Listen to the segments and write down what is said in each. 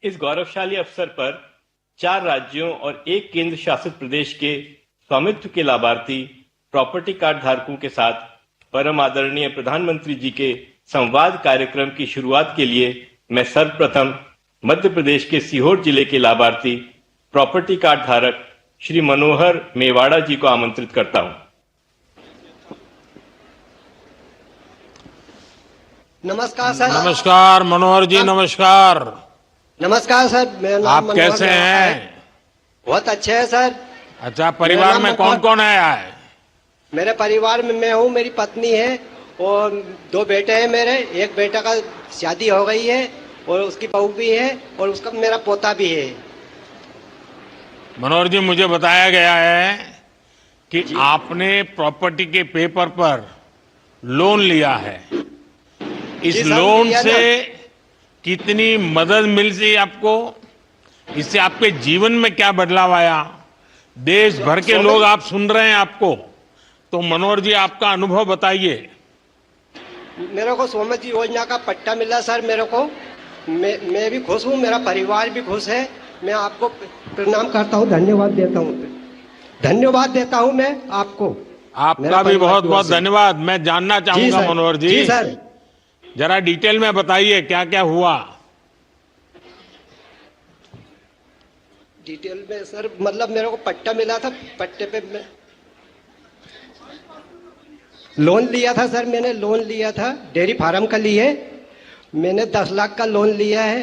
इस गौरवशाली अवसर पर 4 राज्यों और एक केंद्र शासित प्रदेश के स्वामित्व के लाभार्थी प्रॉपर्टी कार्ड धारकों के साथ परम आदरणीय प्रधानमंत्री जी के संवाद कार्यक्रम की शुरुआत के लिए मैं सर्वप्रथम मध्य प्रदेश के सीहोर जिले के लाभार्थी प्रॉपर्टी कार्ड धारक श्री मनोहर मेवाड़ा जी को आमंत्रित करता हूं। नमस्कार सर। नमस्कार मनोहर जी, नमस्कार। नमस्कार सर, मेरा नाम आप मनोहर कैसे मेवाड़ा है। हैं? बहुत अच्छे हैं सर। अच्छा, परिवार में कौन कौन है? मेरे परिवार में मैं हूँ, मेरी पत्नी है और 2 बेटे हैं मेरे। एक बेटा का शादी हो गई है और उसकी बहू भी है और उसका मेरा पोता भी है। मनोहर जी, मुझे बताया गया है कि आपने प्रॉपर्टी के पेपर पर लोन लिया है। इस जी सर, लोन लिया से ना। कितनी मदद मिल सी आपको? इससे आपके जीवन में क्या बदलाव आया? देश भर के लोग आप सुन रहे हैं आपको, तो मनोहर जी आपका अनुभव बताइए। मेरे को स्वामित्व योजना का पट्टा मिला सर मेरे को। मैं भी खुश हूँ, मेरा परिवार भी खुश है। मैं आपको प्रणाम करता हूँ, धन्यवाद देता हूँ मैं आपको। आपका भी बहुत बहुत धन्यवाद। मैं जानना चाहूंगा मनोहर जी। जी सर। जरा डिटेल में बताइए क्या क्या हुआ। डिटेल में सर, मतलब मेरे को पट्टा मिला था। पट्टे पे मैं लोन लिया था सर। मैंने लोन लिया था डेयरी फार्म का लिए। मैंने 10 लाख का लोन लिया है।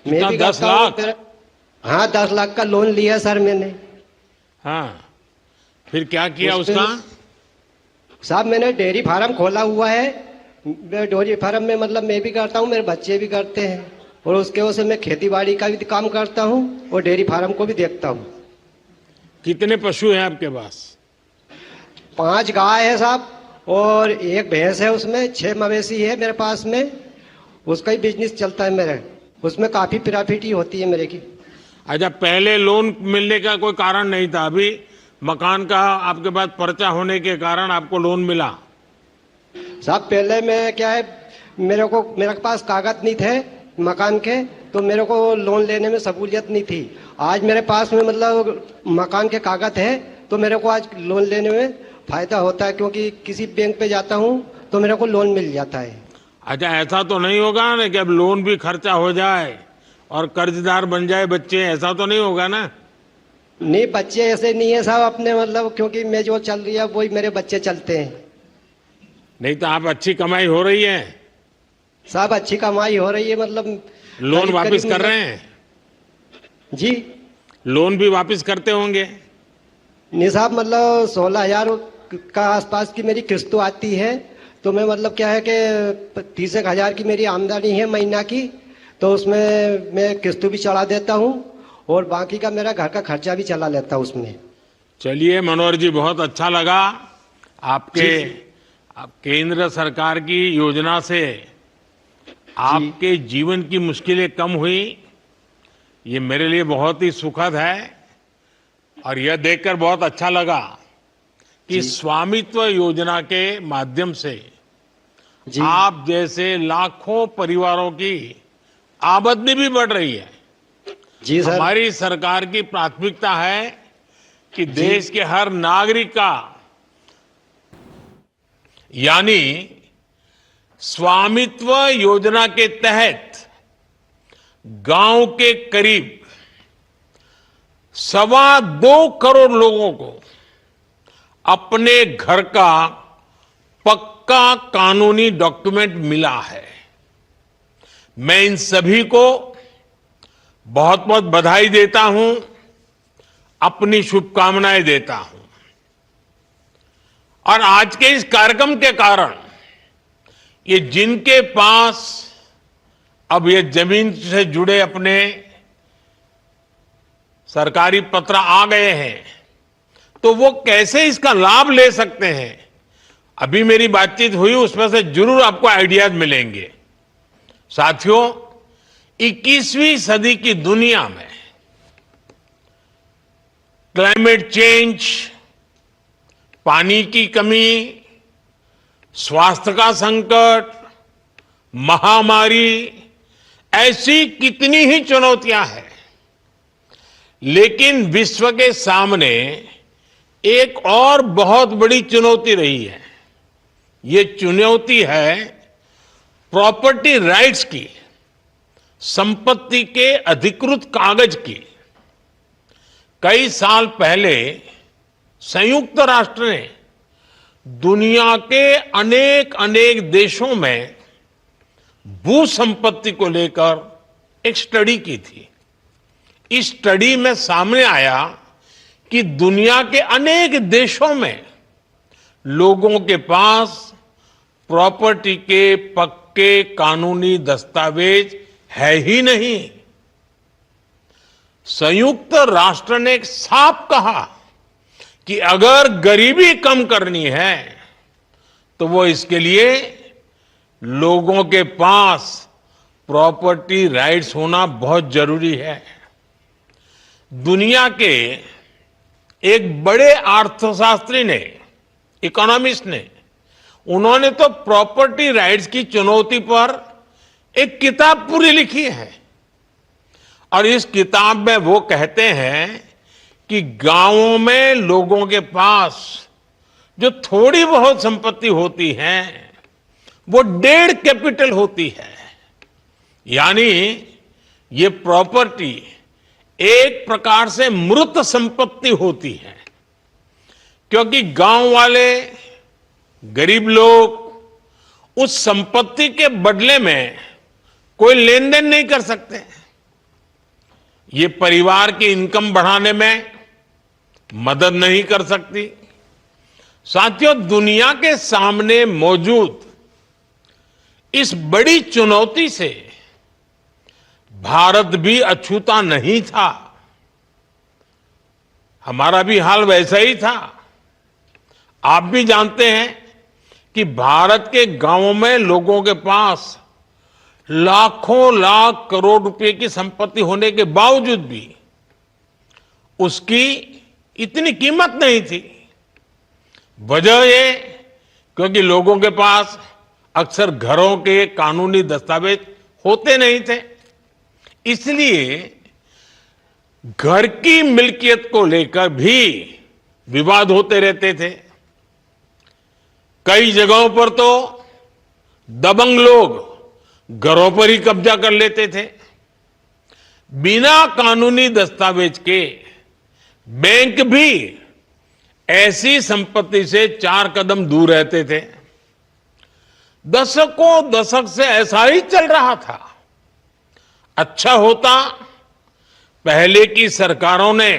मैं भी 10 लाख? हाँ, 10 लाख का लोन लिया सर मैंने। हाँ, फिर क्या किया उसका? साहब, मैंने डेयरी फार्म खोला हुआ है। डेयरी फार्म में मतलब मैं भी करता हूँ, मेरे बच्चे भी करते हैं और उसके वजह से मैं खेती बाड़ी का भी काम करता हूँ और डेयरी फार्म को भी देखता हूँ। कितने पशु हैं आपके पास? 5 गाय है साहब और 1 भैंस है। उसमें 6 मवेशी है मेरे पास में। उसका ही बिजनेस चलता है मेरे। उसमें काफी प्रॉफिट होती है मेरे की। अच्छा, पहले लोन मिलने का कोई कारण नहीं था, अभी मकान का आपके पास पर्चा होने के कारण आपको लोन मिला? साहब, पहले मैं क्या है, मेरे पास कागज नहीं थे मकान के, तो मेरे को लोन लेने में सहूलियत नहीं थी। आज मेरे पास में मतलब मकान के कागज है तो मेरे को आज लोन लेने में फायदा होता है, क्योंकि किसी बैंक पे जाता हूँ तो मेरे को लोन मिल जाता है। अच्छा, ऐसा तो नहीं होगा ना कि अब लोन भी खर्चा हो जाए और कर्जदार बन जाए बच्चे? ऐसा तो नहीं होगा ना? नहीं, बच्चे ऐसे नहीं है साहब अपने, मतलब क्योंकि मैं जो चल रही है वही मेरे बच्चे चलते हैं। नहीं तो आप अच्छी कमाई हो रही है? साहब, अच्छी कमाई हो रही है, मतलब लोन वापस कर रहे हैं? जी। लोन भी वापस करते होंगे? नहीं साहब, मतलब 16,000 का आसपास की मेरी किस्तों आती है। तो मैं मतलब क्या है कि 30,000 की मेरी आमदनी है महीना की, तो उसमें मैं किस्तों भी चढ़ा देता हूँ और बाकी का मेरा घर का खर्चा भी चला लेता हूँ उसमें। चलिए मनोहर जी, बहुत अच्छा लगा। आपके केंद्र सरकार की योजना से आपके जीवन की मुश्किलें कम हुई, ये मेरे लिए बहुत ही सुखद है। और यह देखकर बहुत अच्छा लगा कि स्वामित्व योजना के माध्यम से आप जैसे लाखों परिवारों की आमदनी भी बढ़ रही है। जी सर। हमारी सरकार की प्राथमिकता है कि देश के हर नागरिक का, यानी स्वामित्व योजना के तहत गांव के करीब 2.25 करोड़ लोगों को अपने घर का पक्का कानूनी डॉक्यूमेंट मिला है। मैं इन सभी को बहुत बहुत बधाई देता हूं, अपनी शुभकामनाएं देता हूं। और आज के इस कार्यक्रम के कारण ये जिनके पास अब ये जमीन से जुड़े अपने सरकारी पत्र आ गए हैं, तो वो कैसे इसका लाभ ले सकते हैं, अभी मेरी बातचीत हुई, उसमें से जरूर आपको आइडियाज मिलेंगे। साथियों, 21वीं सदी की दुनिया में क्लाइमेट चेंज, पानी की कमी, स्वास्थ्य का संकट, महामारी, ऐसी कितनी ही चुनौतियां हैं, लेकिन विश्व के सामने एक और बहुत बड़ी चुनौती रही है। ये चुनौती है प्रॉपर्टी राइट्स की, संपत्ति के अधिकृत कागज की। कई साल पहले संयुक्त राष्ट्र ने दुनिया के अनेक अनेक देशों में भू संपत्ति को लेकर एक स्टडी की थी। इस स्टडी में सामने आया कि दुनिया के अनेक देशों में लोगों के पास प्रॉपर्टी के पक्के कानूनी दस्तावेज है ही नहीं। संयुक्त राष्ट्र ने एक साफ कहा कि अगर गरीबी कम करनी है तो वो इसके लिए लोगों के पास प्रॉपर्टी राइट्स होना बहुत जरूरी है। दुनिया के एक बड़े अर्थशास्त्री ने, इकोनॉमिस्ट ने, उन्होंने तो प्रॉपर्टी राइट्स की चुनौती पर एक किताब पूरी लिखी है। और इस किताब में वो कहते हैं कि गांवों में लोगों के पास जो थोड़ी बहुत संपत्ति होती है वो 1.5 कैपिटल होती है। यानी ये प्रॉपर्टी एक प्रकार से मृत संपत्ति होती है, क्योंकि गांव वाले गरीब लोग उस संपत्ति के बदले में कोई लेन देन नहीं कर सकते। ये परिवार की इनकम बढ़ाने में मदद नहीं कर सकती। साथियों, दुनिया के सामने मौजूद इस बड़ी चुनौती से भारत भी अछूता नहीं था। हमारा भी हाल वैसा ही था। आप भी जानते हैं कि भारत के गांवों में लोगों के पास लाखों लाख करोड़ रुपए की संपत्ति होने के बावजूद भी उसकी इतनी कीमत नहीं थी। वजह ये, क्योंकि लोगों के पास अक्सर घरों के कानूनी दस्तावेज होते नहीं थे। इसलिए घर की मिल्कियत को लेकर भी विवाद होते रहते थे। कई जगहों पर तो दबंग लोग घरों पर ही कब्जा कर लेते थे। बिना कानूनी दस्तावेज के बैंक भी ऐसी संपत्ति से 4 कदम दूर रहते थे। दशकों दशक से ऐसा ही चल रहा था। अच्छा होता पहले की सरकारों ने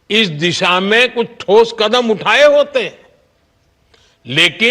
इस दिशा में कुछ ठोस कदम उठाए होते, लेकिन